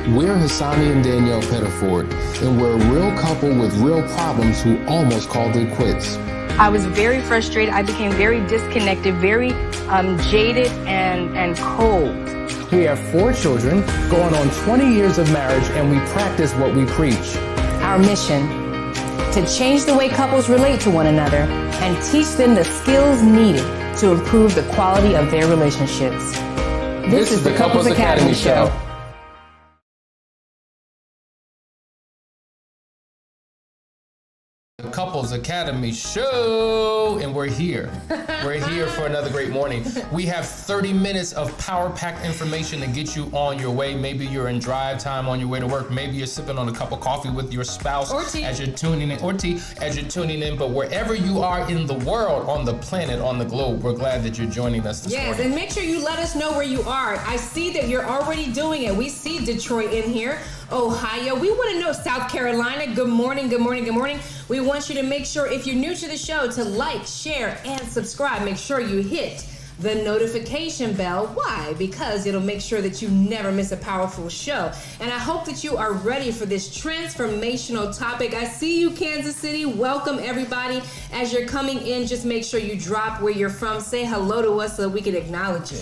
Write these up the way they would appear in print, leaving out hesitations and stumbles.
We're Hassani and Danielle Pettiford, and we're a real couple with real problems who almost called it quits. I was very frustrated. I became very disconnected, very jaded and cold. We have 4 children, going on 20 years of marriage, and we practice what we preach. Our mission, to change the way couples relate to one another and teach them the skills needed to improve the quality of their relationships. This is the Couples Academy Show. The Couples Academy Show, and we're here. We're here for another great morning. We have 30 minutes of power-packed information to get you on your way. Maybe you're in drive time on your way to work. Maybe you're sipping on a cup of coffee with your spouse or tea as you're tuning in, or tea as you're tuning in. But wherever you are in the world, on the planet, on the globe, we're glad that you're joining us this morning. Yes, and make sure you let us know where you are. I see that you're already doing it. We see Detroit in here, Ohio. We want to know South Carolina. Good morning, good morning, good morning. We want you to make sure, if you're new to the show, to like, share, and subscribe. Make sure you hit the notification bell. Why? Because it'll make sure that you never miss a powerful show. And I hope that you are ready for this transformational topic. I see you, Kansas City. Welcome, everybody. As you're coming in, just make sure you drop where you're from. Say hello to us so that we can acknowledge you.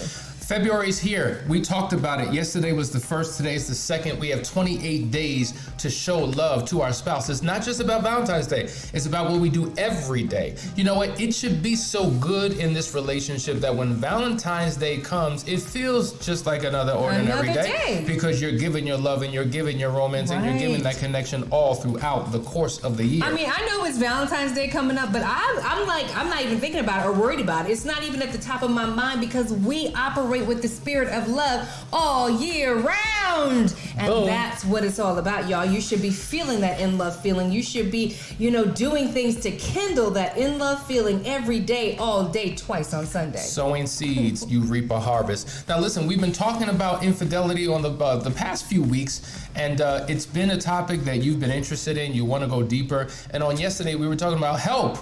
February's here. We talked about it. Yesterday was the first, today's the second. We have 28 days to show love to our spouse. It's not just about Valentine's Day. It's about what we do every day. You know what? It should be so good in this relationship that when Valentine's Day comes, it feels just like another ordinary day. Because you're giving your love and you're giving your romance and you're giving that connection all throughout the course of the year. I mean, I know it's Valentine's Day coming up, but I'm not even thinking about it or worried about it. It's not even at the top of my mind because we operate with the spirit of love all year round. And Boom. That's what it's all about, y'all. You should be feeling that in love feeling. You should be, doing things to kindle that in love feeling every day, all day, twice on Sunday. Sowing seeds, you reap a harvest. Now listen, we've been talking about infidelity on the past few weeks, and it's been a topic that you've been interested in. You want to go deeper. And on yesterday, we were talking about help.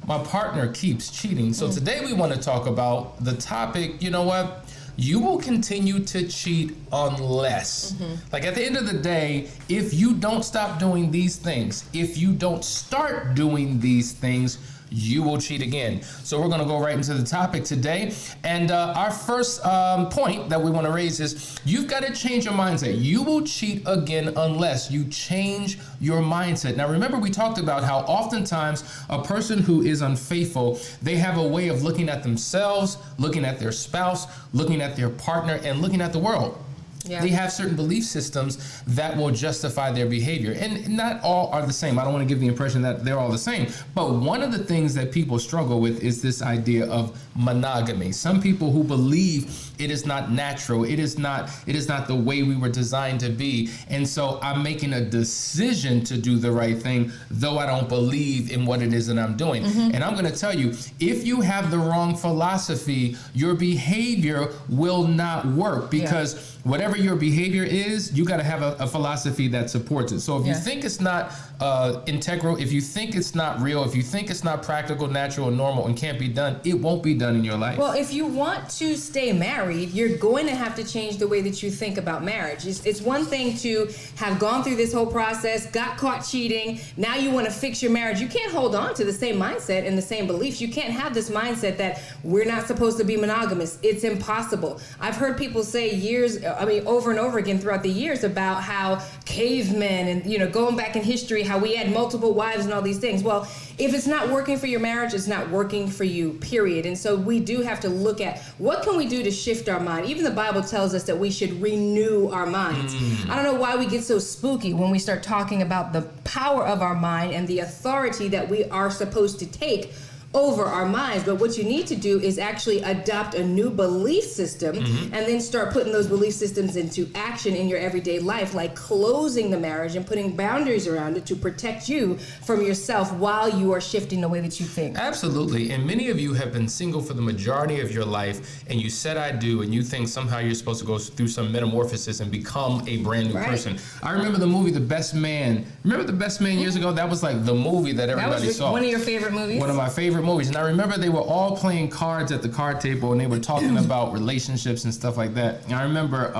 My partner keeps cheating. So today we want to talk about the topic, you know what? You will continue to cheat unless, like at the end of the day, if you don't stop doing these things, if you don't start doing these things, you will cheat again. So we're going to go right into the topic today. And our first point that we want to raise is you've got to change your mindset. You will cheat again unless you change your mindset. Now, remember, we talked about how oftentimes a person who is unfaithful, they have a way of looking at themselves, looking at their spouse, looking at their partner, and looking at the world. Yeah. They have certain belief systems that will justify their behavior. And not all are the same. I don't want to give the impression that they're all the same. But one of the things that people struggle with is this idea of monogamy. Some people who believe it is not natural. It is not the way we were designed to be. And so I'm making a decision to do the right thing, though I don't believe in what it is that I'm doing. And I'm going to tell you, if you have the wrong philosophy, your behavior will not work because whatever your behavior is, you got to have a philosophy that supports it. So if you think it's not integral, if you think it's not real, if you think it's not practical, natural, and normal, and can't be done, it won't be done in your life. Well, if you want to stay married, you're going to have to change the way that you think about marriage. It's one thing to have gone through this whole process, got caught cheating, now you want to fix your marriage. You can't hold on to the same mindset and the same beliefs. You can't have this mindset that we're not supposed to be monogamous. It's impossible. I've heard people say over and over again throughout the years about how cavemen and, going back in history, how we had multiple wives and all these things. Well, if it's not working for your marriage, it's not working for you, period. And so we do have to look at what can we do to shift our mind. Even the Bible tells us that we should renew our minds. I don't know why we get so spooky when we start talking about the power of our mind and the authority that we are supposed to take over our minds. But what you need to do is actually adopt a new belief system and then start putting those belief systems into action in your everyday life, like closing the marriage and putting boundaries around it to protect you from yourself while you are shifting the way that you think. Absolutely. And many of you have been single for the majority of your life, and you said I do, and you think somehow you're supposed to go through some metamorphosis and become a brand new person. I remember the movie The Best Man. Remember The Best Man years ago? That was like the movie that everybody saw. One of your favorite movies? One of my favorite movies. And I remember they were all playing cards at the card table, and they were talking about relationships and stuff like that. And I remember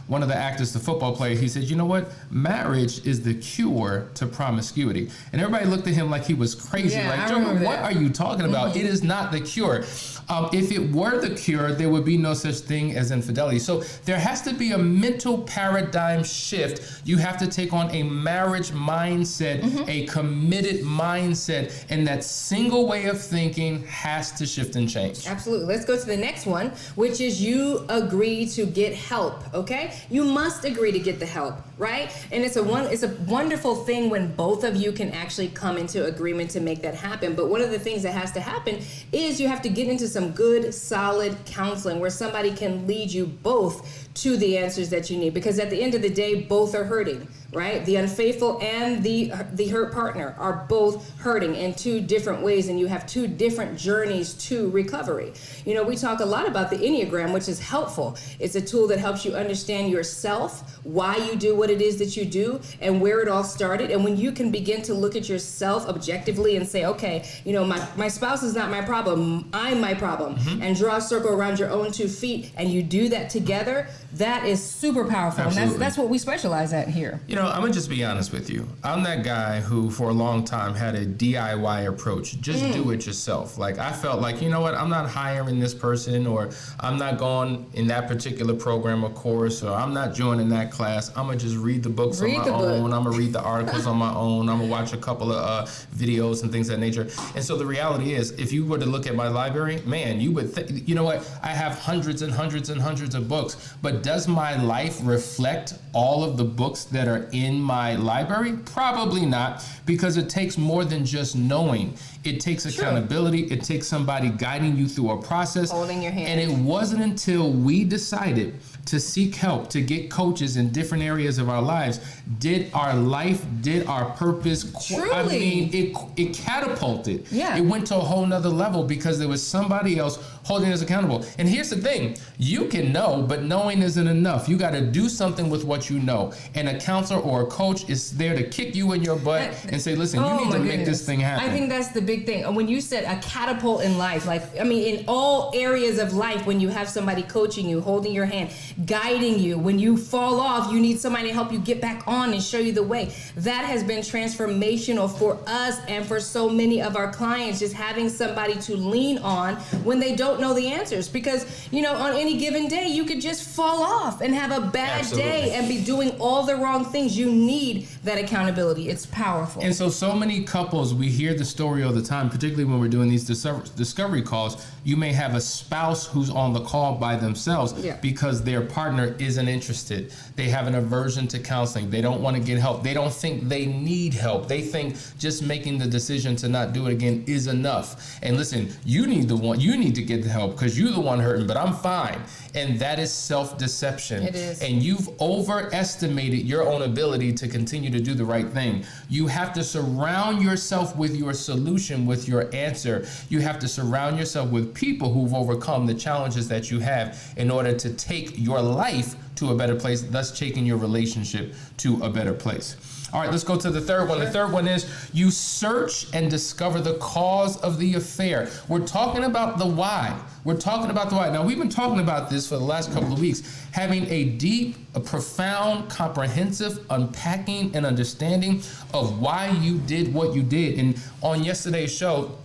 one of the actors, the football player, he said, you know what? Marriage is the cure to promiscuity. And everybody looked at him like he was crazy. Yeah, like, I Joe, remember what that. are you talking about? It is not the cure. If it were the cure, there would be no such thing as infidelity. So there has to be a mental paradigm shift. You have to take on a marriage mindset, a committed mindset, and that single way of thinking has to shift and change. Absolutely. Let's go to the next one, which is you agree to get help, okay? You must agree to get the help, right? And it's a wonderful thing when both of you can actually come into agreement to make that happen. But one of the things that has to happen is you have to get into some good, solid counseling where somebody can lead you both to the answers that you need, because at the end of the day, both are hurting, right? The unfaithful and the hurt partner are both hurting in two different ways, and you have two different journeys to recovery. You know, we talk a lot about the Enneagram, which is helpful. It's a tool that helps you understand yourself, why you do what it is that you do, and where it all started. And when you can begin to look at yourself objectively and say, okay, you know, my spouse is not my problem, I'm my problem, and draw a circle around your own 2 feet, and you do that together, that is super powerful. Absolutely. And that's what we specialize at here. You know, I'm gonna just be honest with you. I'm that guy who for a long time had a DIY approach. Just do it yourself. Like, I felt like, you know what, I'm not hiring this person, or I'm not going in that particular program or course, or I'm not joining that class. I'm gonna just read the books on my own. I'm gonna read the articles on my own. I'm gonna watch a couple of videos and things of that nature. And so the reality is, if you were to look at my library, man, you would you know what, I have hundreds and hundreds and hundreds of books, but does my life reflect all of the books that are in my library? Probably not, because it takes more than just knowing. It takes accountability. It takes somebody guiding you through a process. Holding your hand. And it wasn't until we decided to seek help, to get coaches in different areas of our lives, did our life, did our purpose, I Truly. mean, it catapulted. Yeah. It went to a whole nother level because there was somebody else holding us accountable. And here's the thing, you can know, but knowing isn't enough. You got to do something with what you know. And a counselor or a coach is there to kick you in your butt and say, listen, you need to make this thing happen. I think that's the big thing. When you said a catapult in life, like, I mean, in all areas of life, when you have somebody coaching you, holding your hand, guiding you, when you fall off, you need somebody to help you get back on and show you the way. That has been transformational for us and for so many of our clients, just having somebody to lean on when they don't know the answers. Because, you know, on any given day, you could just fall off and have a bad day and be doing all the wrong things. You need that accountability. It's powerful. And so many couples, we hear the story all the time, particularly when we're doing these discovery calls. You may have a spouse who's on the call by themselves because their partner isn't interested. They have an aversion to counseling. They don't want to get help. They don't think they need help. They think just making the decision to not do it again is enough. And listen, you need to get the help because you're the one hurting, but I'm fine. And that is self-deception. It is. And you've overestimated your own ability to continue to do the right thing. You have to surround yourself with your solution, with your answer. You have to surround yourself with people who've overcome the challenges that you have in order to take your life to a better place, thus taking your relationship to a better place. All right, let's go to the third one. The third one is you search and discover the cause of the affair. We're talking about the why. We're talking about the why. Now, we've been talking about this for the last couple of weeks, having a deep, a profound, comprehensive unpacking and understanding of why you did what you did. And on yesterday's show,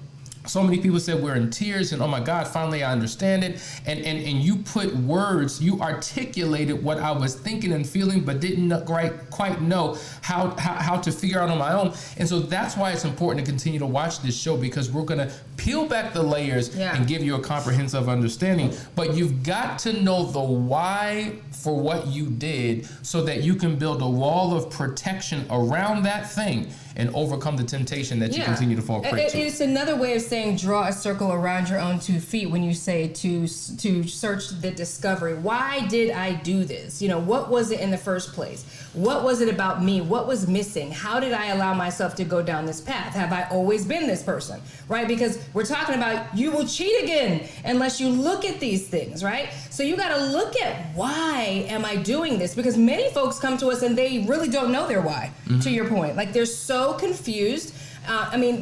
so many people said we're in tears and oh my God, finally I understand it. And you put words, you articulated what I was thinking and feeling, but didn't quite know how to figure out on my own. And so that's why it's important to continue to watch this show, because we're gonna peel back the layers and give you a comprehensive understanding. But you've got to know the why for what you did so that you can build a wall of protection around that thing and overcome the temptation that you continue to fall prey to. It's another way of saying draw a circle around your own 2 feet when you say to search the discovery. Why did I do this? You know, what was it in the first place? What was it about me? What was missing? How did I allow myself to go down this path? Have I always been this person, right? Because we're talking about you will cheat again unless you look at these things, right? So you got to look at why am I doing this? Because many folks come to us and they really don't know their why, to your point. Like they're so confused.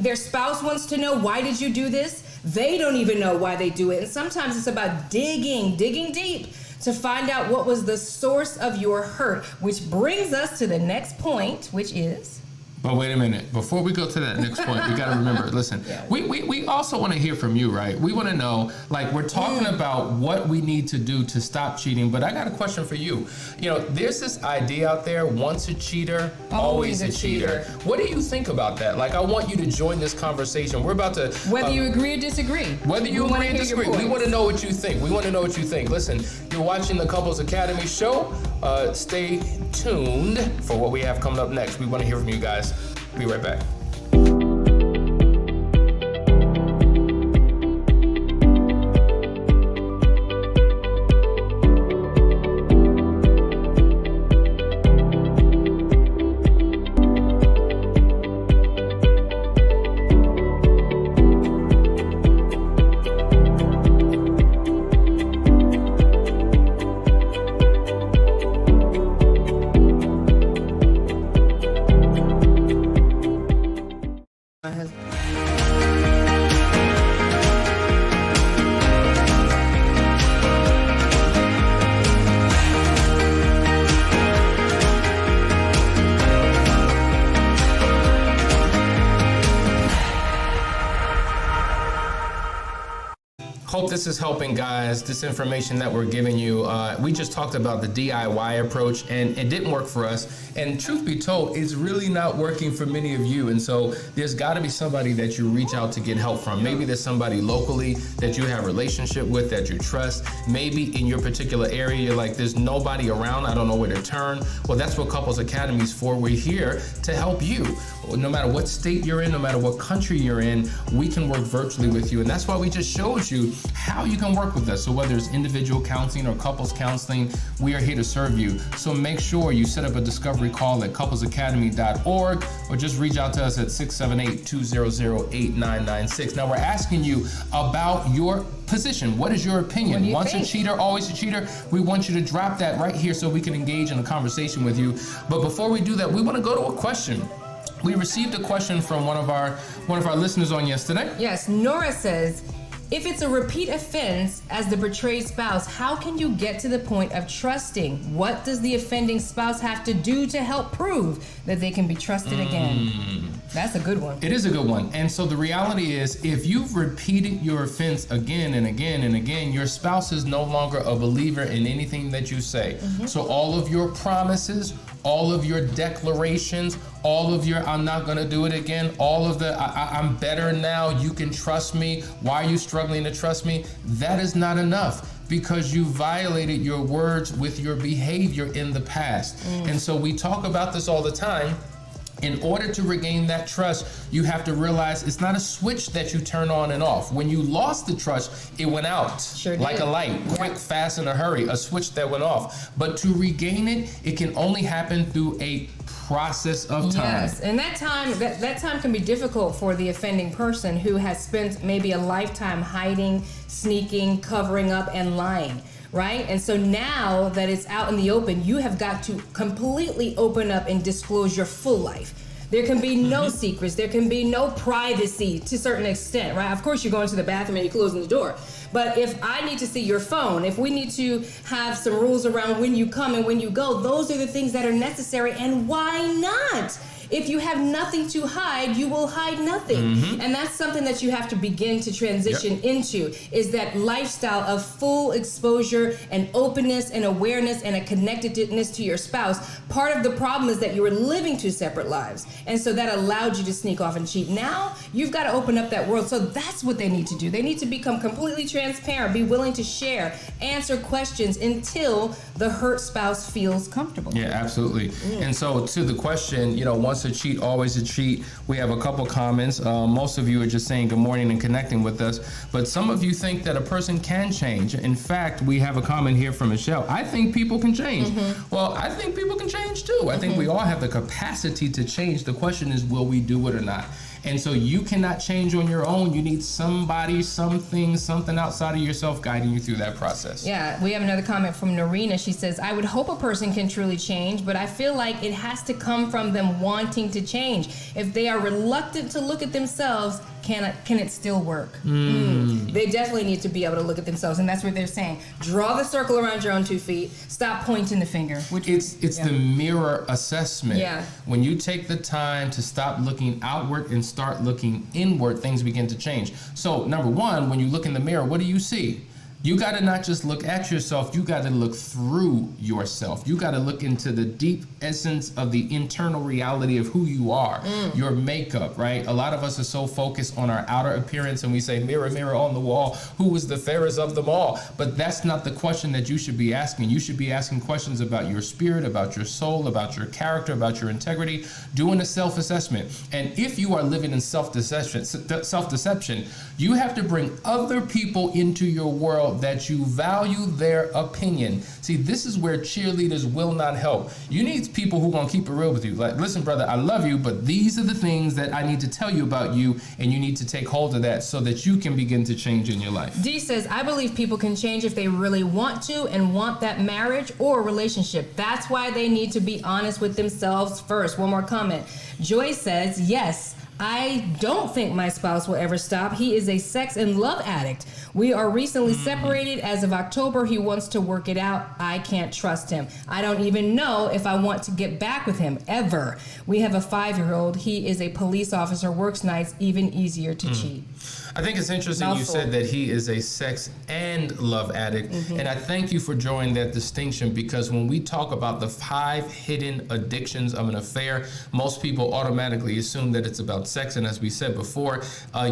Their spouse wants to know, why did you do this? They don't even know why they do it. And sometimes it's about digging deep to find out what was the source of your hurt, which brings us to the next point, which is... But wait a minute. Before we go to that next point, we got to remember, listen, we also want to hear from you, right? We want to know, like, we're talking about what we need to do to stop cheating, but I got a question for you. You know, there's this idea out there, once a cheater, always a cheater. What do you think about that? Like, I want you to join this conversation. We're about to... Whether you agree or disagree. Whether you agree or disagree. We want to know what you think. We want to know what you think. Listen, you're watching the Couples Academy show. Stay tuned for what we have coming up next. We want to hear from you guys. Be right back. Hope this is helping, guys. This information that we're giving you, we just talked about the DIY approach, and it didn't work for us. And truth be told, it's really not working for many of you. And so there's got to be somebody that you reach out to get help from. Maybe there's somebody locally that you have a relationship with, that you trust. Maybe in your particular area, you're like, there's nobody around, I don't know where to turn. Well, that's what Couples Academy is for. We're here to help you. No matter what state you're in, no matter what country you're in, we can work virtually with you. And that's why we just showed you how you can work with us. So whether it's individual counseling or couples counseling, we are here to serve you. So make sure you set up a discovery call at couplesacademy.org or just reach out to us at 678-200-8996. Now we're asking you about your position. What is your opinion? Once a cheater, always a cheater? We want you to drop that right here so we can engage in a conversation with you. But before we do that, we want to go to a question. We received a question from one of our listeners on yesterday. Yes, Nora says, if it's a repeat offense as the betrayed spouse, how can you get to the point of trusting? What does the offending spouse have to do to help prove that they can be trusted again? That's a good one. It is a good one. And so the reality is, if you've repeated your offense again and again and again, your spouse is no longer a believer in anything that you say. So all of your promises, all of your declarations, all of your I'm not gonna do it again, all of the I'm better now, you can trust me, why are you struggling to trust me? That is not enough, because you violated your words with your behavior in the past. And so we talk about this all the time. In order to regain that trust, you have to realize it's not a switch that you turn on and off. When you lost the trust, it went out like a light, quick, fast, in a hurry, a switch that went off. But to regain it, it can only happen through a process of time. Yes, and that time can be difficult for the offending person who has spent maybe a lifetime hiding, sneaking, covering up, and lying. Right? And so now that it's out in the open, you have got to completely open up and disclose your full life. There can be no secrets. There can be no privacy to a certain extent, right? Of course, you're going to the bathroom and you're closing the door. But if I need to see your phone, if we need to have some rules around when you come and when you go, those are the things that are necessary. And why not? If you have nothing to hide, you will hide nothing. And that's something that you have to begin to transition into, is that lifestyle of full exposure and openness and awareness and a connectedness to your spouse. Part of the problem is that you were living two separate lives. And so that allowed you to sneak off and cheat. Now you've got to open up that world. So that's what they need to do. They need to become completely transparent, be willing to share, answer questions until the hurt spouse feels comfortable. Yeah, absolutely. And so to the question, once a cheat, always a cheat, we have a couple comments. Most of you are just saying good morning and connecting with us, but some of you think that a person can change. In fact, we have a comment here from Michelle. I think people can change. Well, I think people can change too. I think we all have the capacity to change. The question is, will we do it or not? And so you cannot change on your own. You need somebody, something outside of yourself guiding you through that process. Yeah, we have another comment from Narina. She says, I would hope a person can truly change, but I feel like it has to come from them wanting to change. If they are reluctant to look at themselves, can it still work? They definitely need to be able to look at themselves, and that's what they're saying. Draw the circle around your own 2 feet. Stop pointing the finger. It's the mirror assessment. Yeah. When you take the time to stop looking outward and start looking inward, things begin to change. So number one, when you look in the mirror, what do you see? You got to not just look at yourself, you got to look through yourself. You got to look into the deep essence of the internal reality of who you are, your makeup, right? A lot of us are so focused on our outer appearance and we say, mirror, mirror on the wall, who is the fairest of them all? But that's not the question that you should be asking. You should be asking questions about your spirit, about your soul, about your character, about your integrity, doing a self-assessment. And if you are living in self-deception, you have to bring other people into your world that you value their opinion. See, this is where cheerleaders will not help. You need people who are gonna keep it real with you. Like, listen, brother, I love you, but these are the things that I need to tell you about you, and you need to take hold of that so that you can begin to change in your life. D says, I believe people can change if they really want to and want that marriage or relationship. That's why they need to be honest with themselves first. One more comment. Joy says, yes, I don't think my spouse will ever stop. He is a sex and love addict. We are recently separated. As of October, he wants to work it out. I can't trust him. I don't even know if I want to get back with him, ever. We have a 5-year-old. He is a police officer, works nights, even easier to cheat. I think it's interesting you said that he is a sex and love addict. And I thank you for drawing that distinction, because when we talk about the 5 hidden addictions of an affair, most people automatically assume that it's about sex. And as we said before,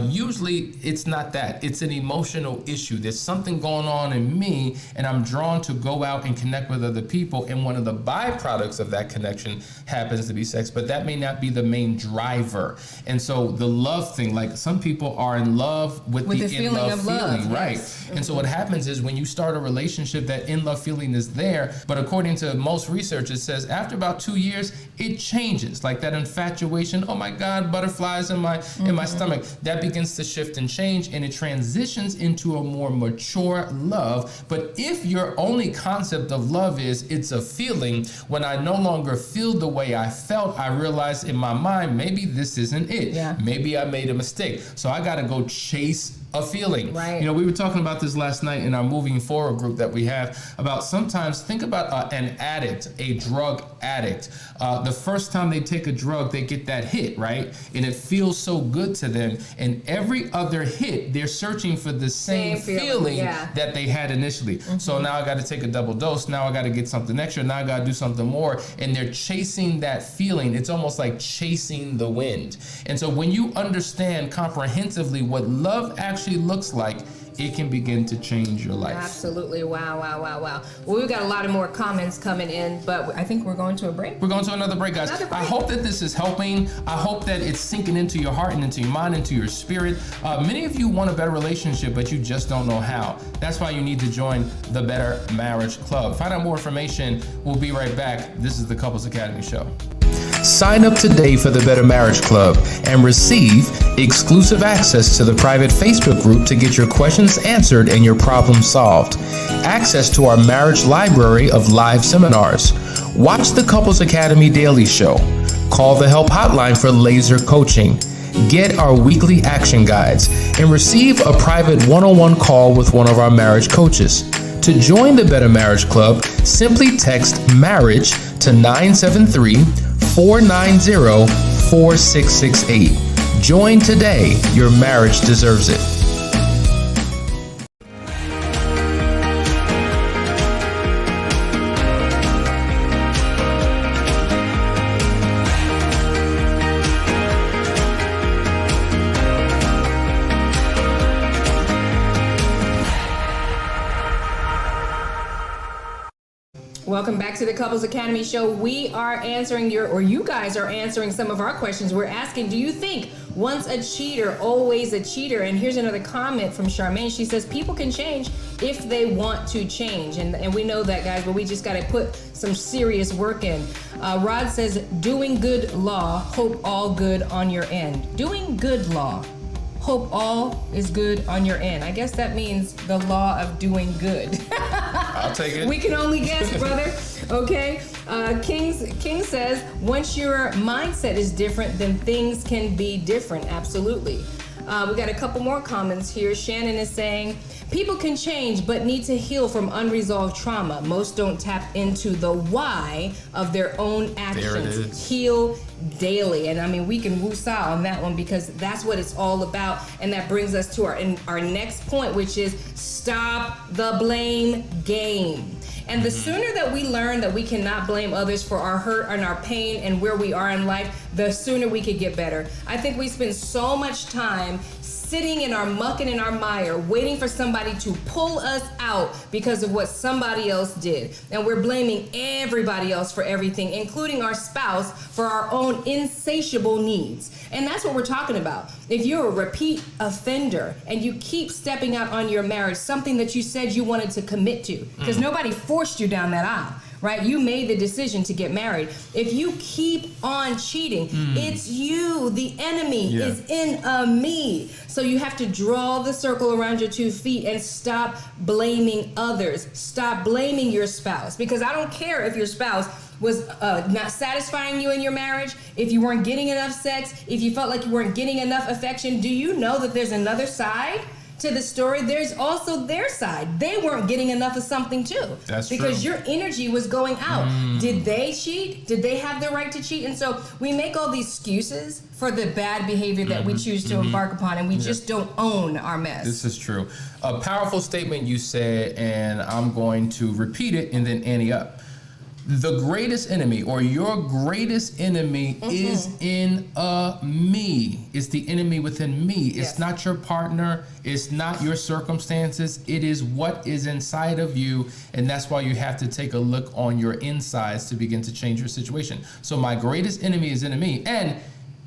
usually it's not that. It's an emotional issue. There's something going on in me, and I'm drawn to go out and connect with other people. And one of the byproducts of that connection happens to be sex, but that may not be the main driver. And so the love thing, like some people are in love with the feeling of love, right? yes. And so what happens is when you start a relationship, that in-love feeling is there, but according to most research, it says after about 2 years, it changes. Like that infatuation, oh my God, butterflies in my stomach, that begins to shift and change, and it transitions into a more mature love. But if your only concept of love is it's a feeling, when I no longer feel the way I felt, I realize in my mind, maybe this isn't it. Yeah. Maybe I made a mistake. So I got to go chase a feeling. Right. You know, we were talking about this last night in our Moving Forward group that we have, about sometimes think about an addict, a drug addict. The first time they take a drug, they get that hit, right? And it feels so good to them. And every other hit, they're searching for the same feeling that they had initially. So now I got to take a double dose. Now I got to get something extra. Now I got to do something more. And they're chasing that feeling. It's almost like chasing the wind. And so when you understand comprehensively what love actually looks like, it can begin to change your life. Absolutely. Wow. Well, we've got a lot of more comments coming in, but I think we're going to a break. We're going to another break, guys. I hope that this is helping. I hope that it's sinking into your heart and into your mind, into your spirit. Many of you want a better relationship, but you just don't know how. That's why you need to join the Better Marriage Club. Find out more information. We'll be right back. This is the Couples Academy Show. Sign up today for the Better Marriage Club and receive exclusive access to the private Facebook group to get your questions answered and your problems solved. Access to our marriage library of live seminars. Watch the Couples Academy Daily Show. Call the help hotline for laser coaching. Get our weekly action guides and receive a private one-on-one call with one of our marriage coaches. To join the Better Marriage Club, simply text MARRIAGE to 973-490-4668. Join today. Your marriage deserves it. Welcome back to the Couples Academy show. We are answering you guys are answering some of our questions. We're asking, do you think once a cheater, always a cheater? And here's another comment from Charmaine. She says, people can change if they want to change. And we know that, guys, but we just got to put some serious work in. Rod says, doing good law, hope all good on your end. Doing good law, hope all is good on your end. I guess that means the law of doing good. I'll take it. We can only guess, brother. Okay. King says, once your mindset is different, then things can be different. Absolutely. We got a couple more comments here. Shannon is saying, people can change but need to heal from unresolved trauma. Most don't tap into the why of their own actions. There it is. Heal daily. And I mean, we can woo-saw on that one because that's what it's all about. And that brings us to our next point, which is stop the blame game. And the sooner that we learn that we cannot blame others for our hurt and our pain and where we are in life, the sooner we could get better. I think we spend so much time sitting in our muck and in our mire, waiting for somebody to pull us out because of what somebody else did. And we're blaming everybody else for everything, including our spouse, for our own insatiable needs. And that's what we're talking about. If you're a repeat offender and you keep stepping out on your marriage, something that you said you wanted to commit to, because nobody forced you down that aisle. Right? You made the decision to get married. If you keep on cheating, it's you. The enemy is in me. So you have to draw the circle around your 2 feet and stop blaming others. Stop blaming your spouse. Because I don't care if your spouse was not satisfying you in your marriage, if you weren't getting enough sex, if you felt like you weren't getting enough affection. Do you know that there's another side to the story? There's also their side. They weren't getting enough of something too. That's because true. your energy was going out. Did they cheat? Did they have the right to cheat? And so we make all these excuses for the bad behavior that we choose to embark upon, and we just don't own our mess. This is true. A powerful statement you said, and I'm going to repeat it and then ante up. The greatest enemy, or your greatest enemy, is in me. It's the enemy within me. It's not your partner. It's not your circumstances. It is what is inside of you. And that's why you have to take a look on your insides to begin to change your situation. So my greatest enemy is in me. And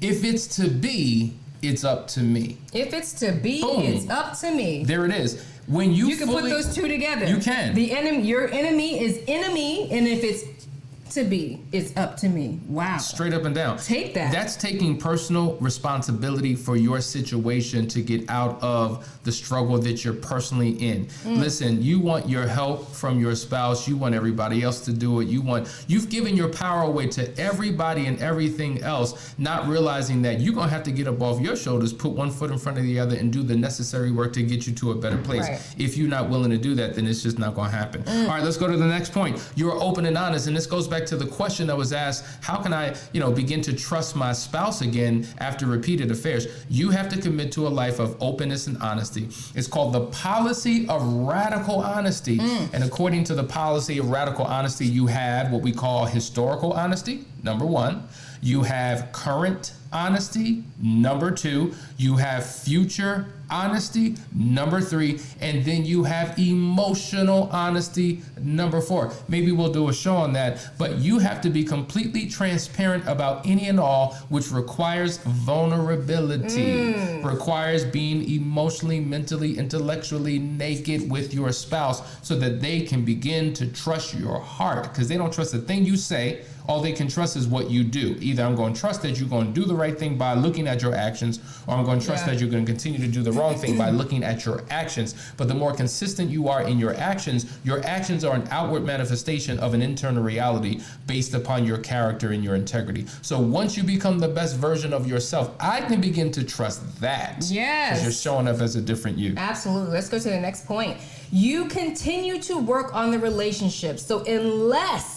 if it's to be, it's up to me. If it's to be, Boom. it's up to me. There it is. When you can put those two together. You can. The enemy, your enemy is enemy, and if it's to be, it's up to me. Wow. Straight up and down. Take that. That's taking personal responsibility for your situation to get out of the struggle that you're personally in. Listen, you want your help from your spouse. You want everybody else to do it. You've given your power away to everybody and everything else, not realizing that you're going to have to get up off your shoulders, put one foot in front of the other, and do the necessary work to get you to a better place. Right. If you're not willing to do that, then it's just not going to happen. All right, let's go to the next point. You're open and honest, and this goes back to the question that was asked, how can I, begin to trust my spouse again after repeated affairs? You have to commit to a life of openness and honesty. It's called the policy of radical honesty. And according to the policy of radical honesty, you have what we call historical honesty, number 1. You have current honesty, number 2. You have future honesty, number 3. And then you have emotional honesty, number 4. Maybe we'll do a show on that, but you have to be completely transparent about any and all, which requires vulnerability, requires being emotionally, mentally, intellectually naked with your spouse so that they can begin to trust your heart, because they don't trust a thing you say. All they can trust is what you do. Either I'm going to trust that you're going to do the right thing by looking at your actions, or I'm going to trust that you're going to continue to do the wrong thing by looking at your actions. But the more consistent you are in your actions are an outward manifestation of an internal reality based upon your character and your integrity. So once you become the best version of yourself, I can begin to trust that. Yes. Because you're showing up as a different you. Absolutely. Let's go to the next point. You continue to work on the relationship. So unless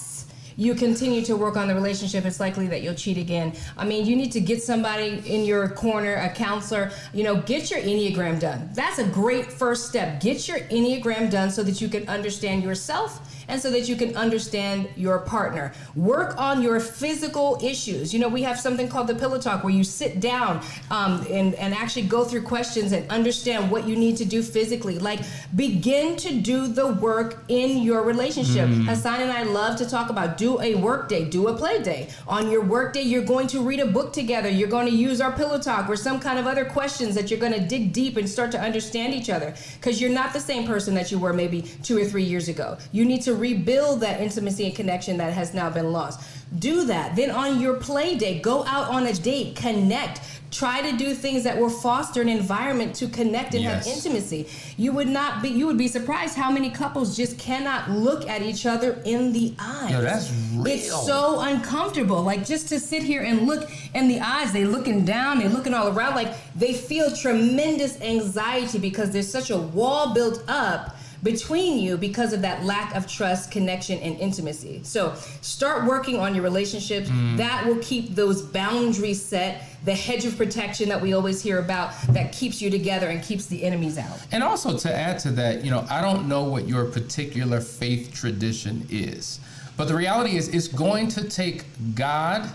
you continue to work on the relationship, it's likely that you'll cheat again. I mean, you need to get somebody in your corner, a counselor, get your Enneagram done. That's a great first step. Get your Enneagram done so that you can understand yourself and so that you can understand your partner. Work on your physical issues. You know, we have something called the pillow talk where you sit down and actually go through questions and understand what you need to do physically. Like, begin to do the work in your relationship. Hassan and I love to talk about do a work day, do a play day. On your work day, you're going to read a book together. You're going to use our pillow talk or some kind of other questions that you're going to dig deep and start to understand each other, because you're not the same person that you were maybe 2 or 3 years ago. You need to rebuild that intimacy and connection that has now been lost. Do that. Then on your play day, go out on a date, connect. Try to do things that will foster an environment to connect and have intimacy. You would be surprised how many couples just cannot look at each other in the eyes. No, that's real. It's so uncomfortable. Like, just to sit here and look in the eyes, they looking down, they looking all around, like they feel tremendous anxiety because there's such a wall built up between you because of that lack of trust, connection, and intimacy. So start working on your relationships. That will keep those boundaries set, the hedge of protection that we always hear about that keeps you together and keeps the enemies out. And also, to add to that, you know, I don't know what your particular faith tradition is, but the reality is it's going to take God,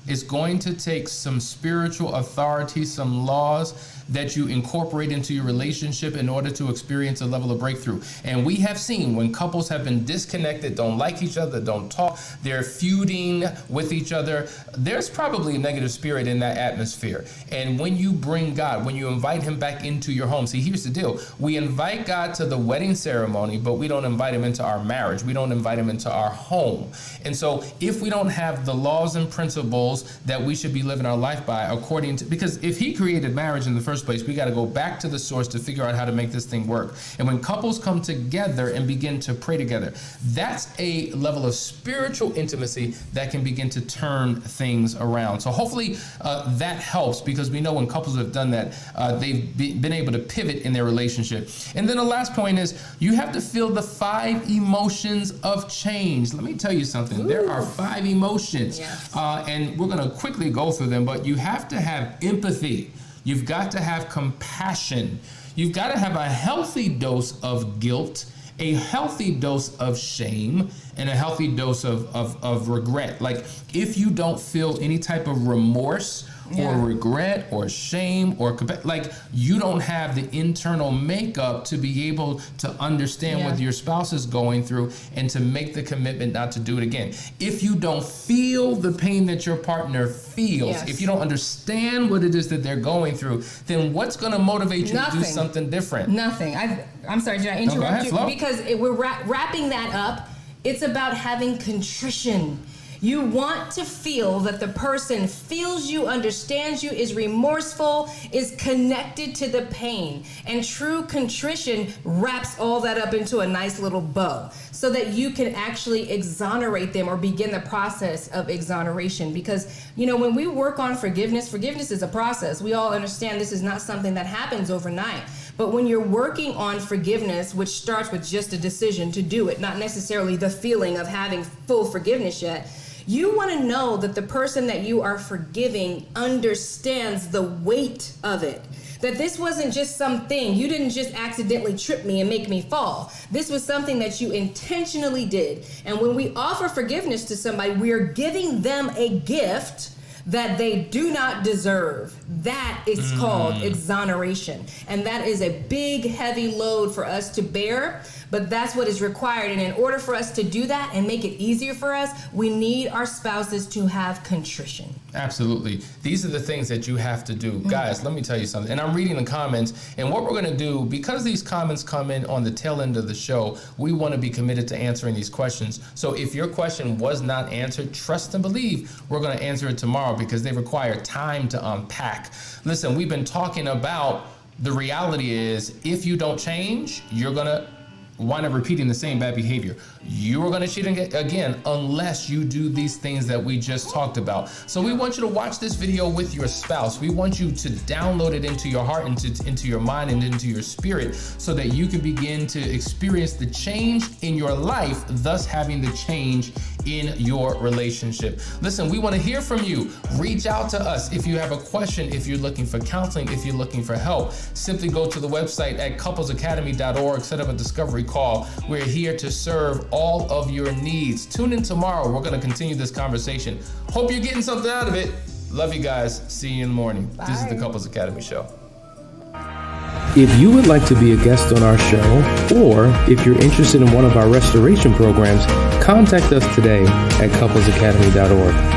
it's going to take some spiritual authority, some laws that you incorporate into your relationship in order to experience a level of breakthrough. And we have seen when couples have been disconnected, don't like each other, don't talk, they're feuding with each other, there's probably a negative spirit in that atmosphere. And when you bring God, when you invite him back into your home, see, here's the deal. We invite God to the wedding ceremony, but we don't invite him into our marriage. We don't invite him into our home. And so if we don't have the laws and principles that we should be living our life by according to, because if he created marriage in the first place, we got to go back to the source to figure out how to make this thing work. And when couples come together and begin to pray together, that's a level of spiritual intimacy that can begin to turn things around. So hopefully that helps, because we know when couples have done that, they've been able to pivot in their relationship. And then the last point is you have to feel the 5 emotions of change. Let me tell you something. Ooh. There are 5 emotions, and we're going to quickly go through them, but you have to have empathy. You've got to have compassion. You've got to have a healthy dose of guilt, a healthy dose of shame, and a healthy dose of regret. Like, if you don't feel any type of remorse or regret or shame or like, you don't have the internal makeup to be able to understand what your spouse is going through and to make the commitment not to do it again. If you don't feel the pain that your partner feels, if you don't understand what it is that they're going through, then what's going to motivate you to do something different? Nothing. I'm sorry, did I interrupt you? Because we're wrapping that up. It's about having contrition. You want to feel that the person feels you, understands you, is remorseful, is connected to the pain. And true contrition wraps all that up into a nice little bow so that you can actually exonerate them or begin the process of exoneration. Because, you know, when we work on forgiveness is a process. We all understand this is not something that happens overnight. But when you're working on forgiveness, which starts with just a decision to do it, not necessarily the feeling of having full forgiveness yet, you want to know that the person that you are forgiving understands the weight of it. That this wasn't just something, you didn't just accidentally trip me and make me fall. This was something that you intentionally did. And when we offer forgiveness to somebody, we are giving them a gift that they do not deserve. That is called exoneration. And that is a big, heavy load for us to bear, but that's what is required. And in order for us to do that and make it easier for us, we need our spouses to have contrition. Absolutely. These are the things that you have to do. Guys, let me tell you something. And I'm reading the comments, and what we're going to do, because these comments come in on the tail end of the show, we want to be committed to answering these questions. So if your question was not answered, trust and believe we're going to answer it tomorrow, because they require time to unpack. Listen, we've been talking about the reality is if you don't change, you're going to wind up repeating the same bad behavior. You are going to cheat again unless you do these things that we just talked about. So we want you to watch this video with your spouse. We want you to download it into your heart, into your mind, and into your spirit, so that you can begin to experience the change in your life, thus having the change in your relationship. Listen, we want to hear from you. Reach out to us if you have a question, if you're looking for counseling, if you're looking for help. Simply go to the website at couplesacademy.org, set up a discovery call. We're here to serve all of your needs. Tune in tomorrow. We're going to continue this conversation. Hope you're getting something out of it. Love you guys. See you in the morning. Bye. This is the Couples Academy Show. If you would like to be a guest on our show, or if you're interested in one of our restoration programs, contact us today at couplesacademy.org.